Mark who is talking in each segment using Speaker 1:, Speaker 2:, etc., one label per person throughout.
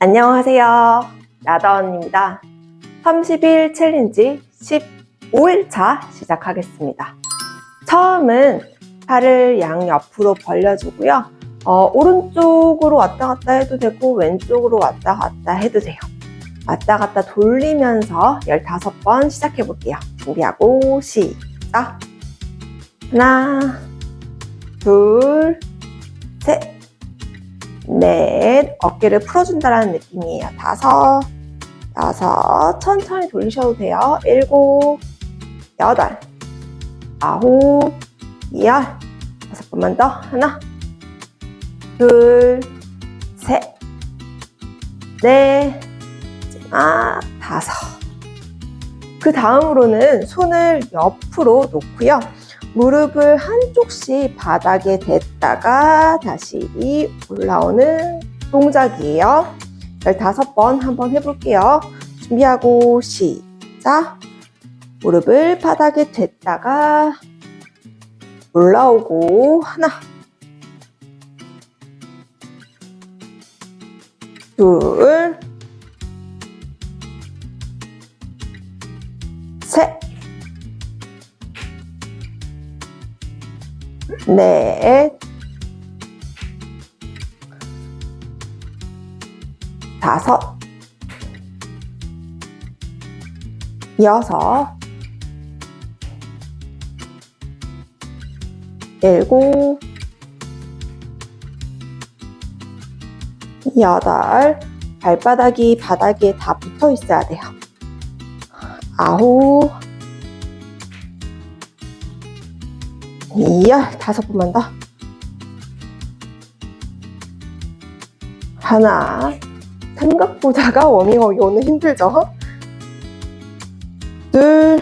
Speaker 1: 안녕하세요. 나다원입니다. 30일 챌린지 15일차 시작하겠습니다. 처음은 팔을 양옆으로 벌려주고요. 오른쪽으로 왔다 갔다 해도 되고 왼쪽으로 왔다 갔다 해도 돼요. 왔다 갔다 돌리면서 15번 시작해 볼게요. 준비하고 시작! 하나, 둘, 셋, 넷, 어깨를 풀어준다는 느낌이에요. 다섯, 여섯, 천천히 돌리셔도 돼요. 일곱, 여덟, 아홉, 열, 5번만 더. 하나, 둘, 셋, 넷, 마지막 다섯. 그 다음으로는 손을 옆으로 놓고요. 무릎을 한쪽씩 바닥에 댔다가 다시 올라오는 동작이에요. 15번 한번 해볼게요. 준비하고 시작! 무릎을 바닥에 댔다가 올라오고 하나, 둘, 셋, 넷, 다섯, 여섯, 일곱, 여덟, 발바닥이 바닥에 다 붙어 있어야 돼요. 아홉, 열, 5번만 더. 하나, 생각보다가 워밍업이 오늘 힘들죠? 둘,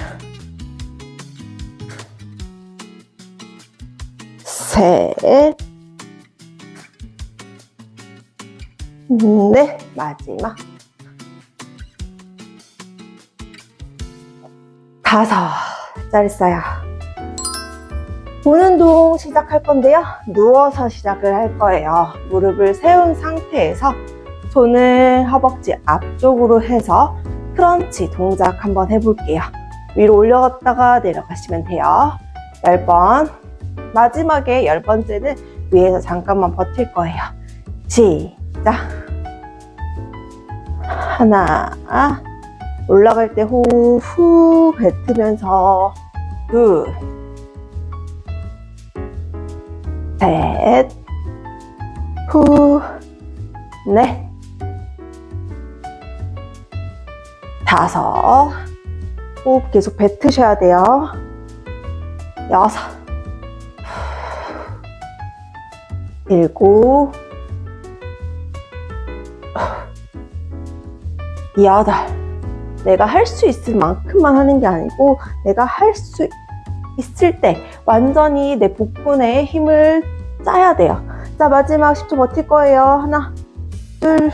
Speaker 1: 셋, 넷, 마지막 다섯. 잘했어요. 본 운동 시작할 건데요. 누워서 시작을 할 거예요. 무릎을 세운 상태에서 손을 허벅지 앞쪽으로 해서 크런치 동작 한번 해볼게요. 위로 올려갔다가 내려가시면 돼요. 10번. 마지막에 10번째는 위에서 잠깐만 버틸 거예요. 시작! 하나, 올라갈 때 호흡 후 뱉으면서 둘, 셋, 후, 넷, 다섯, 호흡 계속 뱉으셔야 돼요. 여섯, 일곱, 여덟. 내가 할 수 있을 만큼만 하는 게 아니고 내가 할 수 있을 때 완전히 내 복근에 힘을 짜야 돼요. 자, 마지막 10초 버틸 거예요. 하나, 둘,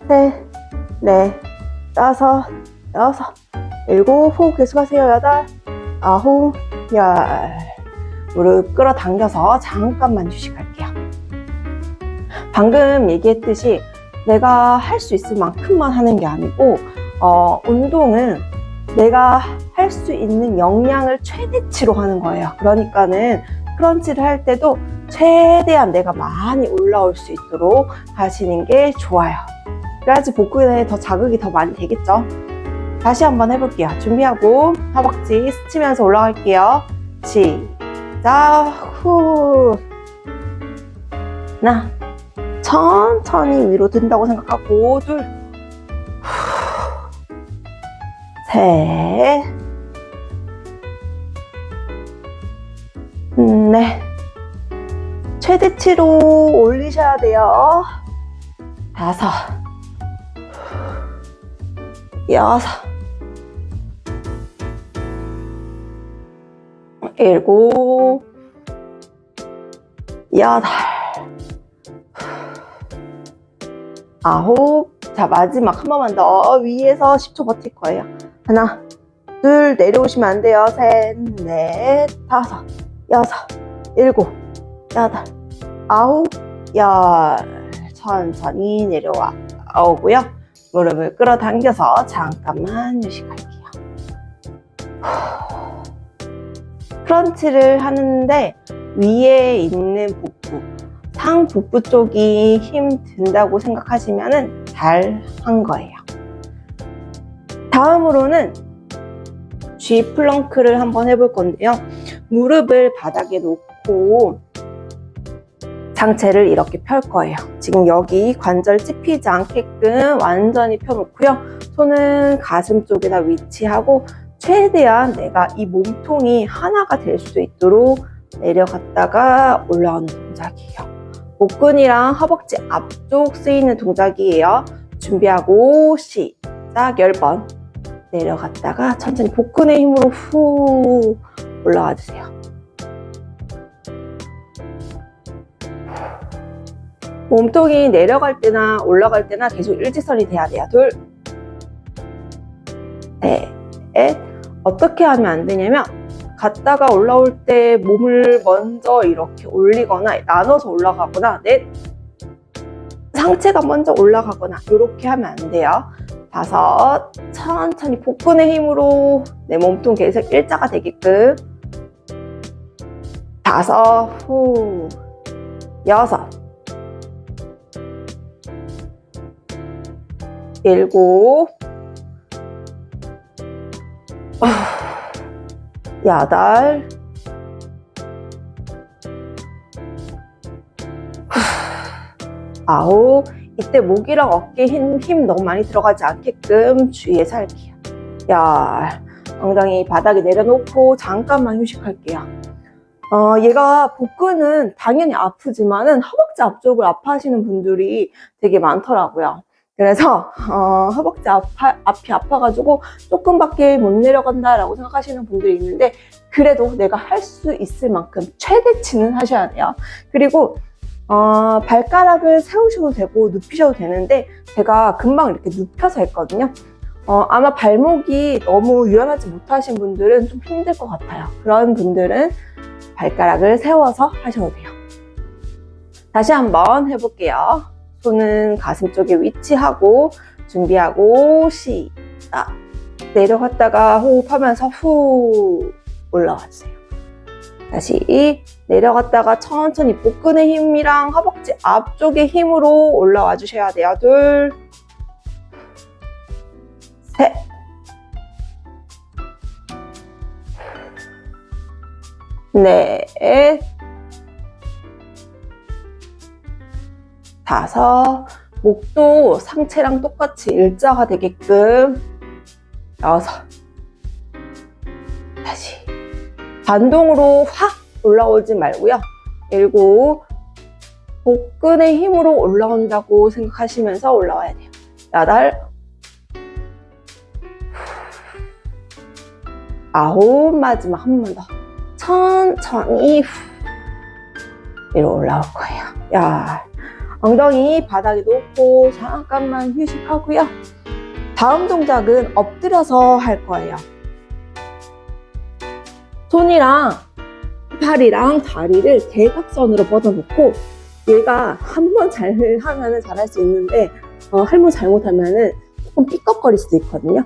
Speaker 1: 셋, 넷, 다섯, 여섯, 일곱, 호흡 계속하세요. 여덟, 아홉, 열. 무릎 끌어당겨서 잠깐만 휴식할게요. 방금 얘기했듯이 내가 할 수 있을 만큼만 하는 게 아니고 운동은 내가 할 수 있는 역량을 최대치로 하는 거예요. 그러니까는 크런치를 할 때도 최대한 내가 많이 올라올 수 있도록 하시는 게 좋아요. 그래야지 복근에 더 자극이 더 많이 되겠죠. 다시 한번 해볼게요. 준비하고 허벅지 스치면서 올라갈게요. 시작! 후. 하나, 천천히 위로 든다고 생각하고 둘, 셋, 넷, 최대치로 올리셔야 돼요. 다섯, 여섯, 일곱, 여덟, 아홉. 자, 마지막 한 번만 더. 위에서 10초 버틸 거예요. 하나, 둘, 내려오시면 안 돼요. 셋, 넷, 다섯, 여섯, 일곱, 여덟, 아홉, 열. 천천히 내려와 나오고요. 무릎을 끌어당겨서 잠깐만 휴식할게요. 크런치를 하는데 위에 있는 복부, 상복부 쪽이 힘 든다고 생각하시면 잘 한 거예요. 다음으로는 G 플렁크를 한번 해볼 건데요. 무릎을 바닥에 놓고 상체를 이렇게 펼 거예요. 지금 여기 관절 찝히지 않게끔 완전히 펴놓고요. 손은 가슴 쪽에다 위치하고 최대한 내가 이 몸통이 하나가 될 수 있도록 내려갔다가 올라오는 동작이에요. 복근이랑 허벅지 앞쪽 쓰이는 동작이에요. 준비하고 시작. 10번 내려갔다가 천천히 복근의 힘으로 후 올라와 주세요. 몸통이 내려갈 때나 올라갈 때나 계속 일직선이 돼야 돼요. 둘, 셋. 어떻게 하면 안 되냐면 갔다가 올라올 때 몸을 먼저 이렇게 올리거나 나눠서 올라가거나 넷, 상체가 먼저 올라가거나 이렇게 하면 안 돼요. 5, 천천히 복근의 힘으로 내 몸통 계속 일자가 되게끔 5, 후 6, 7, 8, 9. 이때 목이랑 어깨에 힘 너무 많이 들어가지 않게끔 주의해서 할게요. 엉덩이 바닥에 내려놓고 잠깐만 휴식할게요. 얘가 복근은 당연히 아프지만은 허벅지 앞쪽을 아파하시는 분들이 되게 많더라고요. 그래서 허벅지 앞이 아파가지고 조금밖에 못 내려간다라고 생각하시는 분들이 있는데 그래도 내가 할 수 있을 만큼 최대치는 하셔야 돼요. 그리고 발가락을 세우셔도 되고 눕히셔도 되는데 제가 금방 이렇게 눕혀서 했거든요. 아마 발목이 너무 유연하지 못하신 분들은 좀 힘들 것 같아요. 그런 분들은 발가락을 세워서 하셔도 돼요. 다시 한번 해볼게요. 손은 가슴 쪽에 위치하고 준비하고 시작. 내려갔다가 호흡하면서 후 올라와주세요. 다시 내려갔다가 천천히 복근의 힘이랑 허벅지 앞쪽의 힘으로 올라와 주셔야 돼요. 둘, 셋, 넷, 5, 목도 상체랑 똑같이 일자가 되게끔 6, 다시 반동으로 확 올라오지 말고요. 7, 복근의 힘으로 올라온다고 생각하시면서 올라와야 돼요. 8, 9, 마지막 한 번 더 천천히 위로 올라올 거예요. 엉덩이 바닥에 놓고 잠깐만 휴식하고요. 다음 동작은 엎드려서 할 거예요. 손이랑 팔이랑 다리를 대각선으로 뻗어놓고 얘가 한 번 잘하면 잘할 수 있는데 한 번 잘못하면 조금 삐걱거릴 수도 있거든요.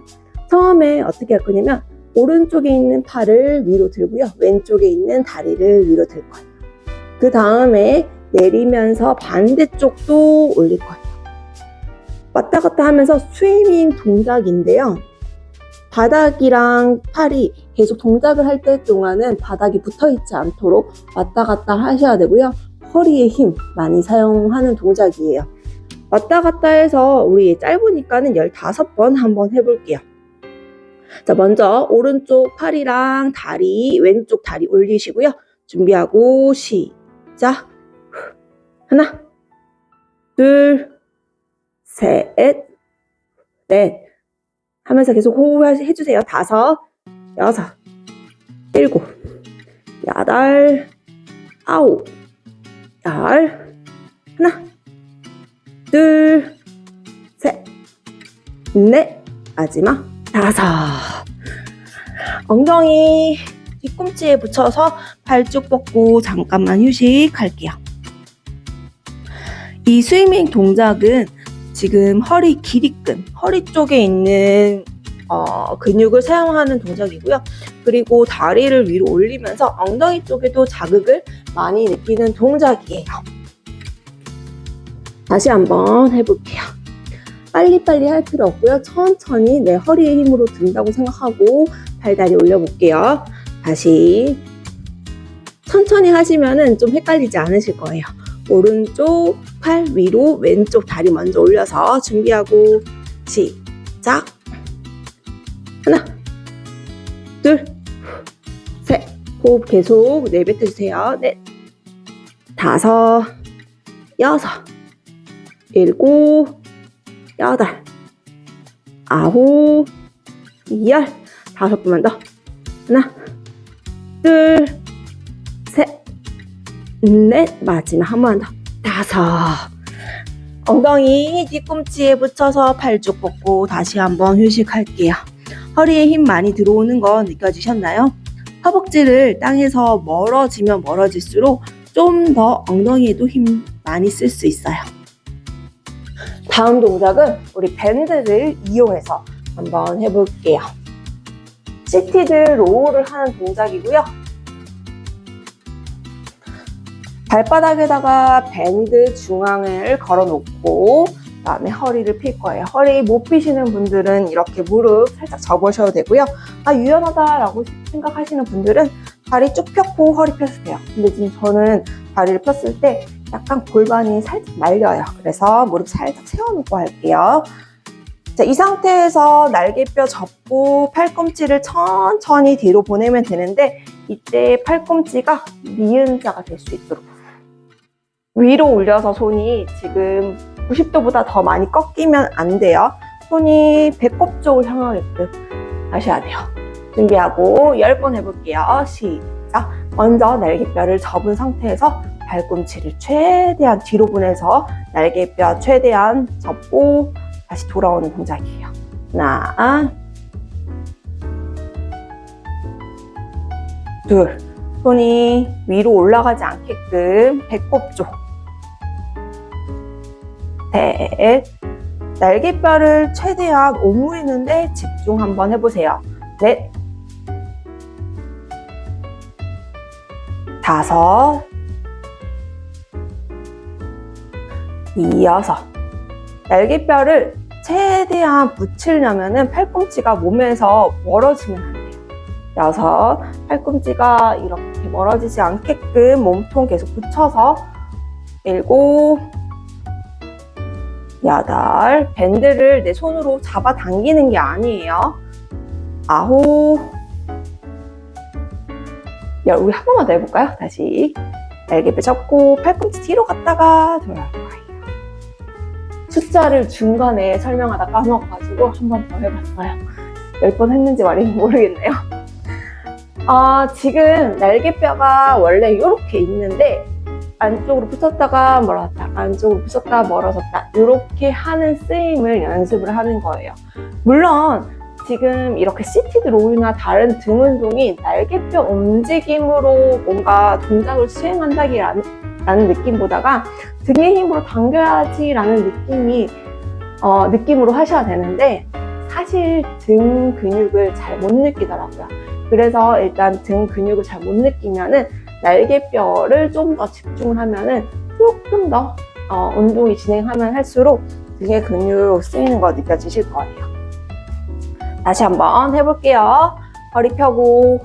Speaker 1: 처음에 어떻게 할 거냐면 오른쪽에 있는 팔을 위로 들고요. 왼쪽에 있는 다리를 위로 들 거예요. 그 다음에 내리면서 반대쪽도 올릴 거예요. 왔다 갔다 하면서 스위밍 동작인데요. 바닥이랑 팔이 계속 동작을 할 때 동안은 바닥이 붙어있지 않도록 왔다 갔다 하셔야 되고요. 허리에 힘 많이 사용하는 동작이에요. 왔다 갔다 해서 우리 짧으니까는 15번 한번 해볼게요. 자, 먼저 오른쪽 팔이랑 다리, 왼쪽 다리 올리시고요. 준비하고 시작. 하나, 둘, 셋, 넷 하면서 계속 호흡해주세요. 5, 6, 7, 8, 9, 10. 하나, 둘, 셋, 넷, 마지막 5. 엉덩이 뒤꿈치에 붙여서 발 쭉 뻗고 잠깐만 휴식할게요. 이 스위밍 동작은 지금 허리 길이끈, 허리 쪽에 있는 근육을 사용하는 동작이고요. 그리고 다리를 위로 올리면서 엉덩이 쪽에도 자극을 많이 느끼는 동작이에요. 다시 한번 해볼게요. 빨리빨리 할 필요 없고요. 천천히 내 허리의 힘으로 든다고 생각하고 팔다리 올려볼게요. 다시 천천히 하시면은 좀 헷갈리지 않으실 거예요. 오른쪽 팔 위로 왼쪽 다리 먼저 올려서 준비하고 시작. 하나, 둘, 셋. 호흡 계속 내뱉어주세요. 넷, 다섯, 여섯, 일곱, 여덟, 아홉, 열. 5번만 더. 하나, 둘, 셋, 넷. 마지막 한 번 더. 5. 엉덩이 뒤꿈치에 붙여서 팔 쭉 뻗고 다시 한번 휴식할게요. 허리에 힘 많이 들어오는 거 느껴지셨나요? 허벅지를 땅에서 멀어지면 멀어질수록 좀 더 엉덩이에도 힘 많이 쓸 수 있어요. 다음 동작은 우리 밴드를 이용해서 한번 해볼게요. 시티드 로우를 하는 동작이고요. 발바닥에다가 밴드 중앙을 걸어놓고 그다음에 허리를 필 거예요. 허리 못 피시는 분들은 이렇게 무릎 살짝 접으셔도 되고요. 유연하다라고 생각하시는 분들은 다리 쭉 펴고 허리 펴도 돼요. 근데 지금 저는 다리를 폈을 때 약간 골반이 살짝 말려요. 그래서 무릎 살짝 세워놓고 할게요. 자, 이 상태에서 날개뼈 접고 팔꿈치를 천천히 뒤로 보내면 되는데 이때 팔꿈치가 니은자가 될 수 있도록 위로 올려서 손이 지금 90도보다 더 많이 꺾이면 안 돼요. 손이 배꼽 쪽을 향하게끔 하셔야 돼요. 준비하고 10번 해볼게요. 시작. 먼저 날개뼈를 접은 상태에서 발꿈치를 최대한 뒤로 보내서 날개뼈 최대한 접고 다시 돌아오는 동작이에요. 하나, 둘. 손이 위로 올라가지 않게끔 배꼽 쪽. 셋. 날개뼈를 최대한 오므리는데 집중 한번 해보세요. 넷, 다섯, 여섯. 날개뼈를 최대한 붙이려면 팔꿈치가 몸에서 멀어지면 안 돼요. 6. 팔꿈치가 이렇게 멀어지지 않게끔 몸통 계속 붙여서 7, 8. 밴드를 내 손으로 잡아당기는 게 아니에요. 9, 10. 우리 한 번만 더 해볼까요? 다시 날개뼈 접고 팔꿈치 뒤로 갔다가 돌아올 거예요. 숫자를 중간에 설명하다 까먹어가지고 한 번 더 해봤어요. 10번 했는지 말인지 모르겠네요. 지금 날개뼈가 원래 이렇게 있는데 안쪽으로 붙였다가 멀어졌다, 안쪽으로 붙였다가 멀어졌다 이렇게 하는 쓰임을 연습을 하는 거예요. 물론 지금 이렇게 시티드 로우나 다른 등 운동이 날개뼈 움직임으로 뭔가 동작을 수행한다기라는 느낌보다가 등의 힘으로 당겨야지라는 느낌으로 하셔야 되는데 사실 등 근육을 잘 못 느끼더라고요. 그래서 일단 등 근육을 잘 못 느끼면은 날개뼈를 좀 더 집중을 하면은 조금 더 운동이 진행하면 할수록 등의 근육 쓰이는 거 느껴지실 거예요. 다시 한번 해볼게요. 허리 펴고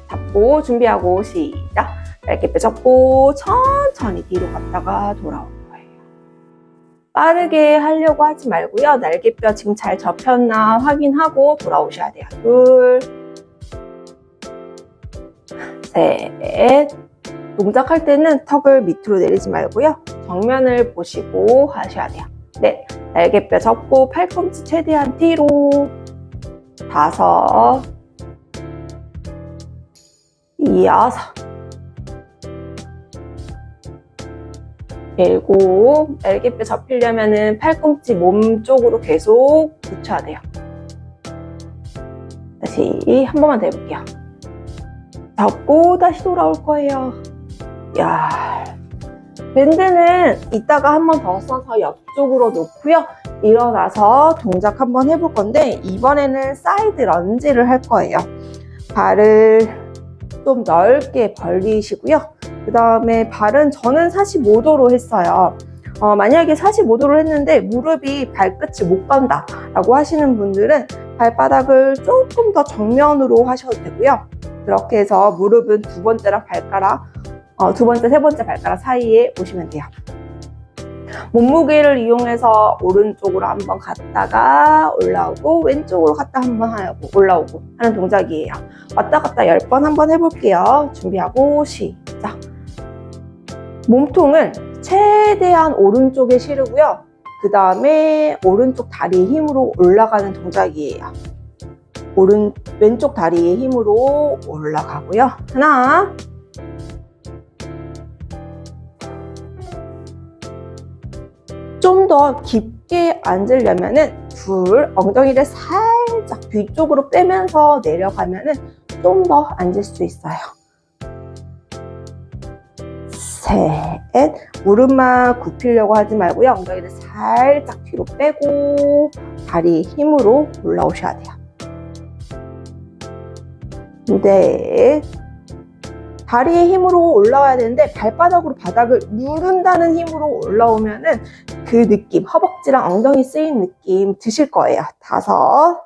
Speaker 1: 잡고 준비하고 시작. 날개뼈 접고 천천히 뒤로 갔다가 돌아올 거예요. 빠르게 하려고 하지 말고요. 날개뼈 지금 잘 접혔나 확인하고 돌아오셔야 돼요. 2, 셋. 동작할 때는 턱을 밑으로 내리지 말고요. 정면을 보시고 하셔야 돼요. 넷. 날개뼈 접고 팔꿈치 최대한 뒤로. 5, 6, 7. 날개뼈 접히려면은 팔꿈치 몸 쪽으로 계속 붙여야 돼요. 다시 한 번만 더 해볼게요. 접고 다시 돌아올 거예요. 밴드는 이따가 한 번 더 써서 옆쪽으로 놓고요. 일어나서 동작 한번 해볼 건데 이번에는 사이드 런지를 할 거예요. 발을 좀 넓게 벌리시고요. 그 다음에 발은 저는 45도로 했어요. 만약에 45도로 했는데 무릎이 발끝이 못 간다 라고 하시는 분들은 발바닥을 조금 더 정면으로 하셔도 되고요. 그렇게 해서 무릎은 두 번째랑 발가락, 두 번째, 세 번째 발가락 사이에 오시면 돼요. 몸무게를 이용해서 오른쪽으로 한번 갔다가 올라오고 왼쪽으로 갔다 한번 하고 올라오고 하는 동작이에요. 왔다 갔다 10번 한번 해볼게요. 준비하고 시작. 몸통을 최대한 오른쪽에 실으고요. 그 다음에 오른쪽 다리의 힘으로 올라가는 동작이에요. 왼쪽 다리의 힘으로 올라가고요. 하나, 좀 더 깊게 앉으려면은 둘, 엉덩이를 살짝 뒤쪽으로 빼면서 내려가면은 좀 더 앉을 수 있어요. 셋, 무릎만 굽히려고 하지 말고요. 엉덩이를 살짝 뒤로 빼고 다리 힘으로 올라오셔야 돼요. 넷, 다리의 힘으로 올라와야 되는데 발바닥으로 바닥을 누른다는 힘으로 올라오면은 그 느낌, 허벅지랑 엉덩이 쓰인 느낌 드실 거예요. 다섯,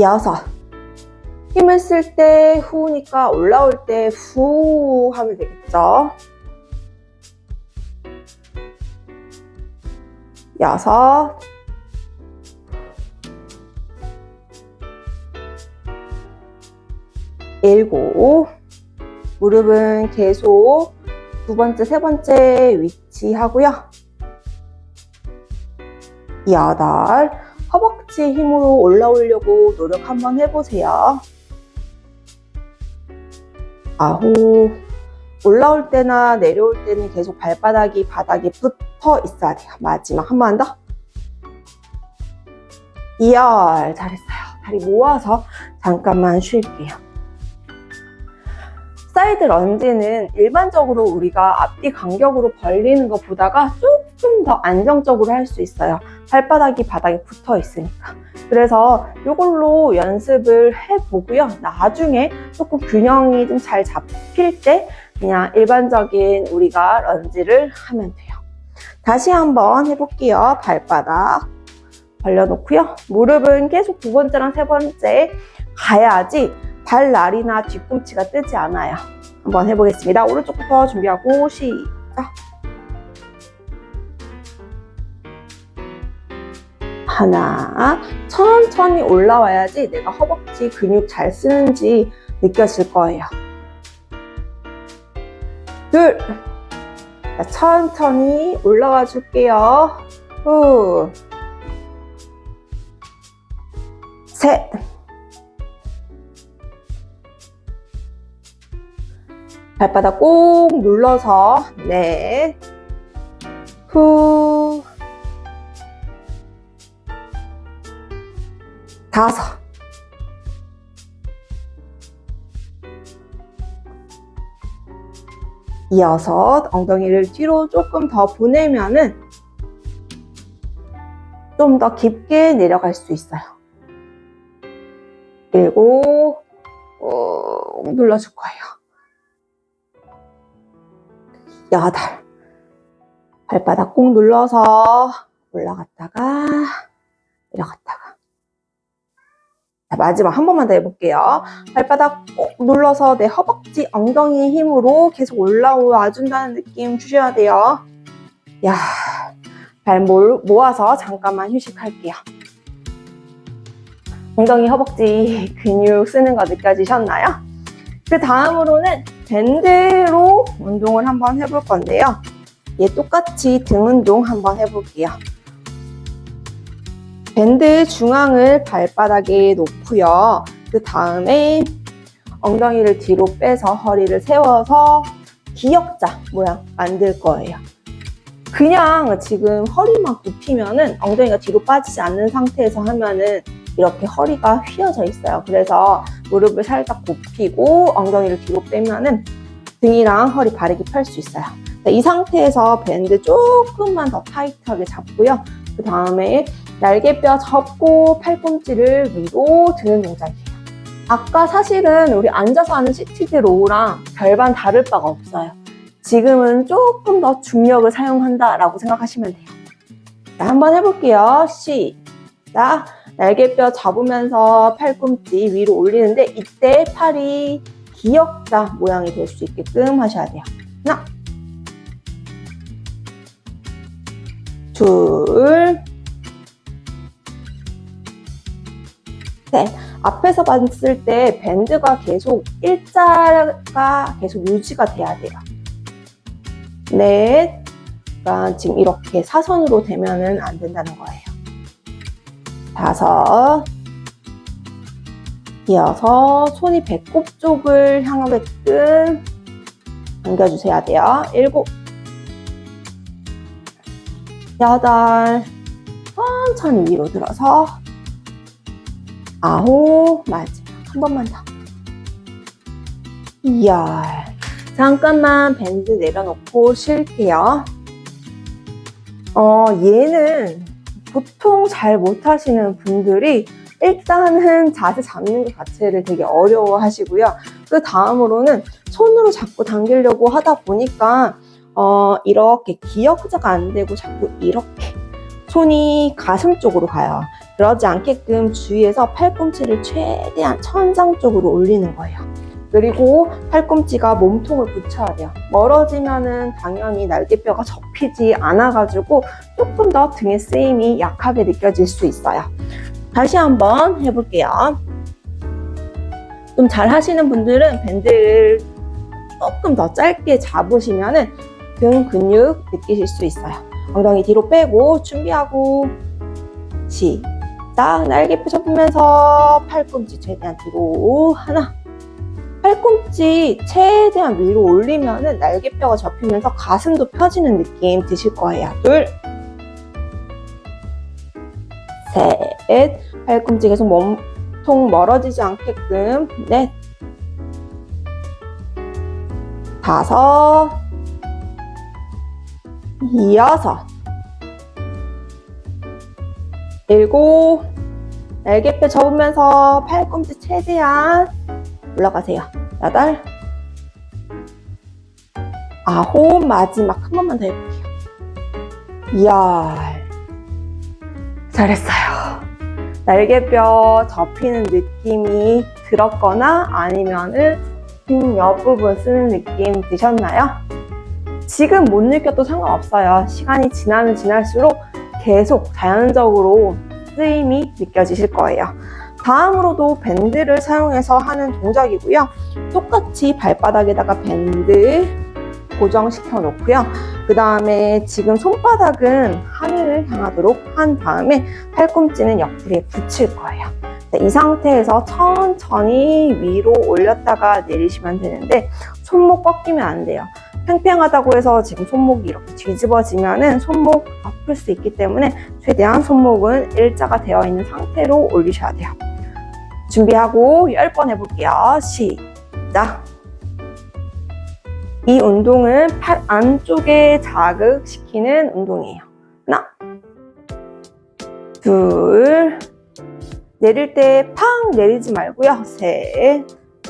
Speaker 1: 여섯. 힘을 쓸 때 후니까 올라올 때 후 하면 되겠죠. 여섯, 일곱. 무릎은 계속 두 번째, 세 번째 위치 하고요. 여덟. 허벅지 힘으로 올라오려고 노력 한번 해보세요. 아홉. 올라올 때나 내려올 때는 계속 발바닥이 바닥에 붙어 있어야 돼요. 마지막 한 번 더. 열. 잘했어요. 다리 모아서 잠깐만 쉴게요. 사이드 런지는 일반적으로 우리가 앞뒤 간격으로 벌리는 것보다가 조금 더 안정적으로 할 수 있어요. 발바닥이 바닥에 붙어 있으니까. 그래서 이걸로 연습을 해보고요. 나중에 조금 균형이 좀 잘 잡힐 때 그냥 일반적인 우리가 런지를 하면 돼요. 다시 한번 해볼게요. 발바닥 벌려놓고요. 무릎은 계속 두 번째랑 세 번째 가야지 발날이나 뒤꿈치가 뜨지 않아요. 한번 해보겠습니다. 오른쪽부터 준비하고 시작. 하나, 천천히 올라와야지 내가 허벅지 근육 잘 쓰는지 느껴질 거예요. 둘, 천천히 올라와 줄게요. 후, 셋, 발바닥 꼭 눌러서 넷, 후, 다섯, 여섯. 엉덩이를 뒤로 조금 더 보내면은 좀 더 깊게 내려갈 수 있어요. 일곱, 눌러줄 거예요. 여덟. 발바닥 꼭 눌러서 올라갔다가 내려갔다가. 자, 마지막 한 번만 더 해볼게요. 발바닥 꼭 눌러서 내 허벅지, 엉덩이 힘으로 계속 올라와 준다는 느낌 주셔야 돼요. 야, 발 모아서 잠깐만 휴식할게요. 엉덩이, 허벅지 근육 쓰는 거 느껴지셨나요? 그 다음으로는 밴드로 운동을 한번 해볼 건데요. 얘 똑같이 등 운동 한번 해볼게요. 밴드 중앙을 발바닥에 놓고요. 그 다음에 엉덩이를 뒤로 빼서 허리를 세워서 기역자 모양 만들 거예요. 그냥 지금 허리만 굽히면은 엉덩이가 뒤로 빠지지 않는 상태에서 하면은 이렇게 허리가 휘어져 있어요. 그래서 무릎을 살짝 굽히고 엉덩이를 뒤로 빼면은 등이랑 허리 바르게 펼 수 있어요. 자, 이 상태에서 밴드 조금만 더 타이트하게 잡고요. 그 다음에 날개뼈 접고 팔꿈치를 위로 드는 동작이에요. 아까 사실은 우리 앉아서 하는 시티드 로우랑 별반 다를 바가 없어요. 지금은 조금 더 중력을 사용한다라고 생각하시면 돼요. 자, 한번 해볼게요. 시작. 날개뼈 잡으면서 팔꿈치 위로 올리는데 이때 팔이 기역자 모양이 될 수 있게끔 하셔야 돼요. 하나, 둘, 셋. 앞에서 봤을 때 밴드가 계속 일자가 계속 유지가 돼야 돼요. 넷. 그러니까 지금 이렇게 사선으로 되면은 안 된다는 거예요. 다섯. 이어서 손이 배꼽 쪽을 향하게끔 당겨주셔야 돼요. 일곱. 여덟. 천천히 위로 들어서 아홉. 마지막 한 번만 더. 열. 잠깐만 밴드 내려놓고 쉴게요. 얘는 보통 잘 못하시는 분들이 일단은 자세 잡는 것 자체를 되게 어려워 하시고요. 그 다음으로는 손으로 자꾸 당기려고 하다 보니까 이렇게 기역자가 안 되고 자꾸 이렇게 손이 가슴 쪽으로 가요. 그러지 않게끔 주의해서 팔꿈치를 최대한 천장 쪽으로 올리는 거예요. 그리고 팔꿈치가 몸통을 붙여야 돼요. 멀어지면은 당연히 날개뼈가 접히지 않아가지고 조금 더 등의 쓰임이 약하게 느껴질 수 있어요. 다시 한번 해볼게요. 좀 잘 하시는 분들은 밴드를 조금 더 짧게 잡으시면은 등 근육 느끼실 수 있어요. 엉덩이 뒤로 빼고 준비하고 시작. 날개뼈 접으면서 팔꿈치 최대한 뒤로 하나. 팔꿈치 최대한 위로 올리면은 날개뼈가 접히면서 가슴도 펴지는 느낌 드실 거예요. 둘, 셋. 팔꿈치 계속 몸통 멀어지지 않게끔. 넷, 다섯, 여섯, 일곱. 날개뼈 접으면서 팔꿈치 최대한 올라가세요. 여덟, 아홉. 마지막 한 번만 더 해볼게요. 열. 잘했어요. 날개뼈 접히는 느낌이 들었거나 아니면은 등 옆부분 쓰는 느낌 드셨나요? 지금 못 느껴도 상관없어요. 시간이 지나면 지날수록 계속 자연적으로 쓰임이 느껴지실 거예요. 다음으로도 밴드를 사용해서 하는 동작이고요. 똑같이 발바닥에다가 밴드 고정시켜 놓고요. 그 다음에 지금 손바닥은 하늘을 향하도록 한 다음에 팔꿈치는 옆구리에 붙일 거예요. 이 상태에서 천천히 위로 올렸다가 내리시면 되는데 손목 꺾이면 안 돼요. 팽팽하다고 해서 지금 손목이 이렇게 뒤집어지면은 손목 아플 수 있기 때문에 최대한 손목은 일자가 되어 있는 상태로 올리셔야 돼요. 준비하고 10번 해볼게요. 시작. 이 운동은 팔 안쪽에 자극시키는 운동이에요. 하나, 둘, 내릴 때 팡 내리지 말고요. 셋,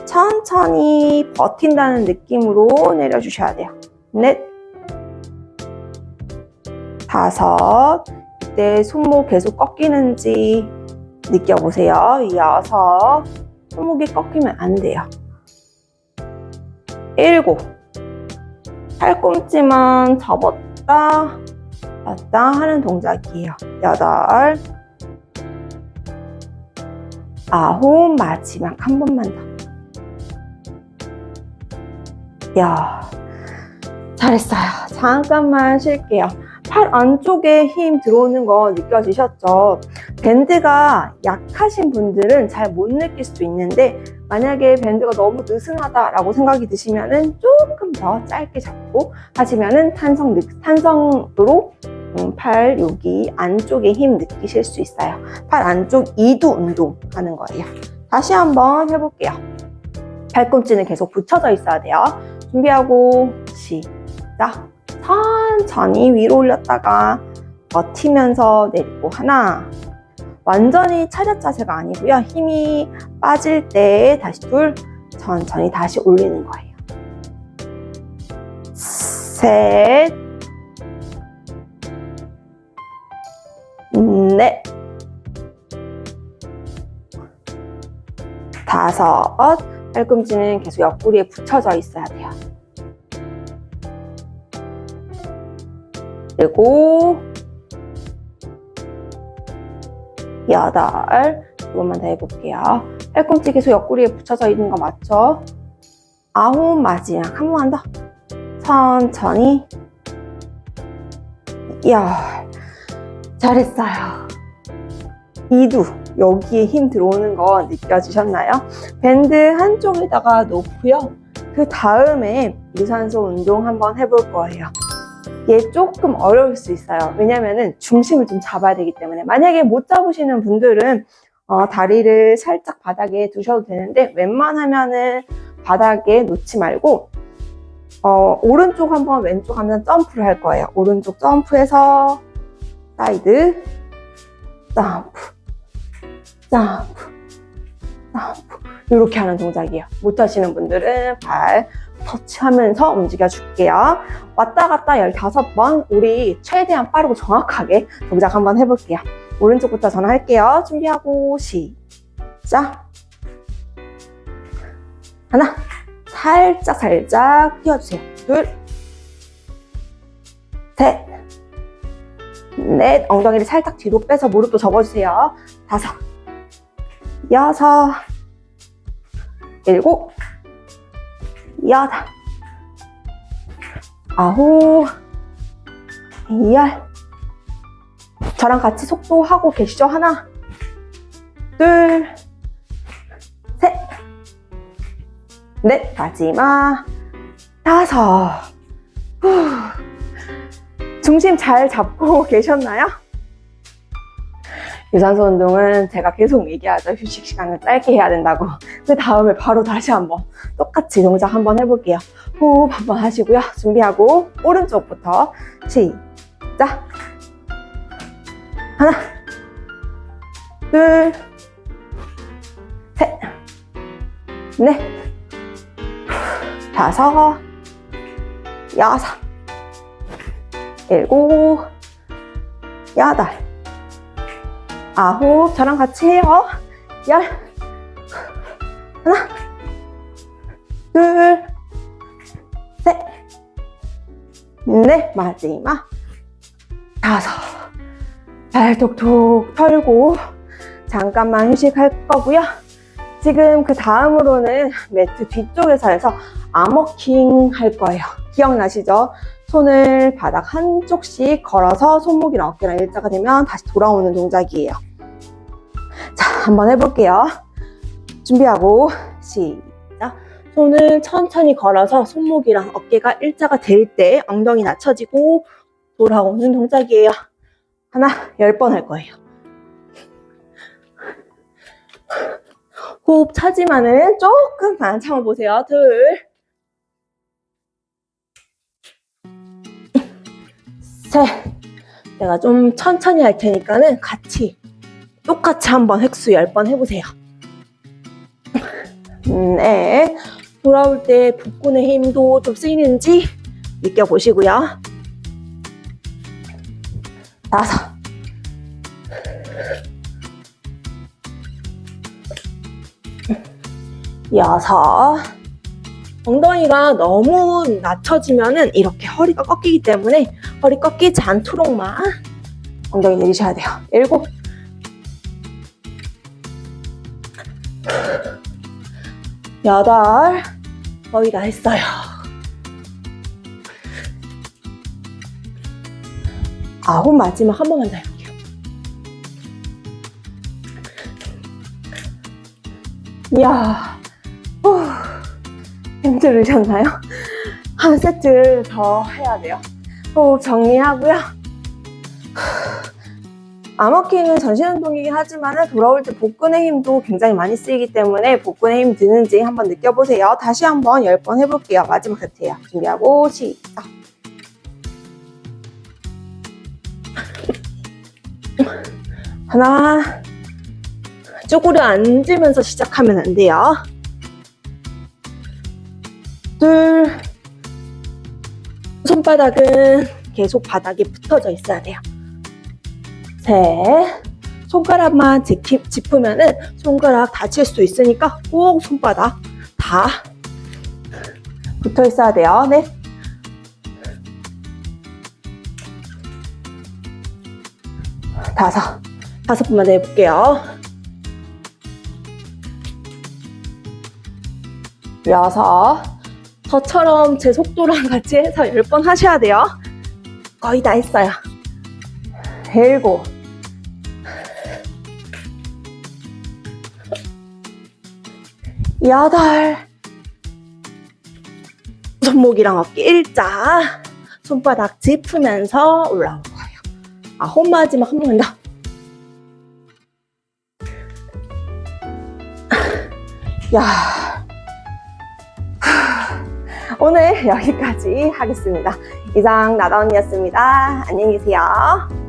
Speaker 1: 천천히 버틴다는 느낌으로 내려주셔야 돼요. 넷, 다섯, 이때 손목 계속 꺾이는지 느껴보세요. 여섯, 손목이 꺾이면 안 돼요. 일곱, 팔꿈치만 접었다 폈다 하는 동작이에요. 여덟, 아홉. 마지막 한 번만 더. 야, 잘했어요. 잠깐만 쉴게요. 팔 안쪽에 힘 들어오는 거 느껴지셨죠? 밴드가 약하신 분들은 잘 못 느낄 수도 있는데 만약에 밴드가 너무 느슨하다라고 생각이 드시면은 조금 더 짧게 잡고 하시면은 탄성으로 팔 여기 안쪽에 힘 느끼실 수 있어요. 팔 안쪽 이두 운동 하는 거예요. 다시 한번 해볼게요. 팔꿈치는 계속 붙여져 있어야 돼요. 준비하고 시작. 천천히 위로 올렸다가 버티면서 내리고 하나. 완전히 차렷 자세가 아니고요. 힘이 빠질 때 다시 둘. 천천히 다시 올리는 거예요. 셋, 넷, 다섯. 팔꿈치는 계속 옆구리에 붙여져 있어야 돼요. 일곱, 여덟. 이것만 더 해볼게요. 팔꿈치 계속 옆구리에 붙여져 있는 거 맞죠? 아홉. 마지막 한 번만 더. 천천히. 열. 잘했어요. 이두. 여기에 힘 들어오는 거 느껴지셨나요? 밴드 한쪽에다가 놓고요. 그 다음에 유산소 운동 한번 해볼 거예요. 얘 조금 어려울 수 있어요. 왜냐면은 중심을 좀 잡아야 되기 때문에. 만약에 못 잡으시는 분들은 다리를 살짝 바닥에 두셔도 되는데, 웬만하면은 바닥에 놓지 말고 오른쪽 한번 왼쪽 한번 점프를 할 거예요. 오른쪽 점프해서 사이드 점프 점프 점프 이렇게 하는 동작이에요. 못하시는 분들은 발 터치하면서 움직여 줄게요. 왔다 갔다 15번. 우리 최대한 빠르고 정확하게 동작 한번 해볼게요. 오른쪽부터 저는 할게요. 준비하고 시작. 하나. 살짝 띄워주세요. 둘, 셋, 넷. 엉덩이를 살짝 뒤로 빼서 무릎도 접어주세요. 다섯, 여섯, 일곱, 여덟, 아홉, 열. 저랑 같이 속도하고 계시죠? 하나, 둘, 셋, 넷. 마지막 다섯. 중심 잘 잡고 계셨나요? 유산소 운동은 제가 계속 얘기하죠. 휴식 시간을 짧게 해야 된다고. 그 다음에 바로 다시 한번 똑같이 동작 한번 해볼게요. 호흡 한번 하시고요. 준비하고 오른쪽부터 시작. 하나, 둘, 셋, 넷, 다섯, 여섯, 일곱, 여덟, 아홉. 저랑 같이 해요. 열. 하나, 둘, 셋, 넷. 마지막 다섯. 발 톡톡 털고 잠깐만 휴식할 거고요. 지금 그 다음으로는 매트 뒤쪽에서 해서 암워킹 할 거예요. 기억나시죠? 손을 바닥 한쪽씩 걸어서 손목이랑 어깨랑 일자가 되면 다시 돌아오는 동작이에요. 자, 한번 해볼게요. 준비하고 시작. 손을 천천히 걸어서 손목이랑 어깨가 일자가 될 때 엉덩이 낮춰지고 돌아오는 동작이에요. 하나, 10번 할 거예요. 호흡 차지만은 조금만 참아보세요. 둘, 셋. 내가 좀 천천히 할 테니까는 똑같이 한번 획수 10번 해보세요. 네. 돌아올 때 복근의 힘도 좀 쓰이는지 느껴보시고요. 다섯. 여섯. 엉덩이가 너무 낮춰지면은 이렇게 허리가 꺾이기 때문에 허리 꺾이지 않도록만 엉덩이 내리셔야 돼요. 일곱. 여덟. 거의 다 했어요. 아홉. 마지막 한 번만 더 해볼게요. 이야, 힘들으셨나요? 한 세트 더 해야 돼요. 호흡 정리하고요. 암워킹은 전신 운동이긴 하지만 돌아올 때 복근의 힘도 굉장히 많이 쓰이기 때문에 복근의 힘 드는지 한번 느껴보세요. 다시 한번 10번 해볼게요. 마지막 세트예요. 준비하고 시작. 하나, 쪼그려 앉으면서 시작하면 안 돼요. 둘, 손바닥은 계속 바닥에 붙어져 있어야 돼요. 셋, 손가락만 짚으면은 손가락 다칠 수 있으니까 꼭 손바닥 다 붙어 있어야 돼요. 넷, 다섯 번만 더 해볼게요. 여섯, 저처럼 제 속도랑 같이 해서 10번 하셔야 돼요. 거의 다 했어요. 일곱, 여덟, 손목이랑 어깨 일자, 손바닥 짚으면서 올라올 거예요. 아홉, 마지막 한 번만 더. 야, 오늘 여기까지 하겠습니다. 이상 나다언니였습니다. 안녕히 계세요.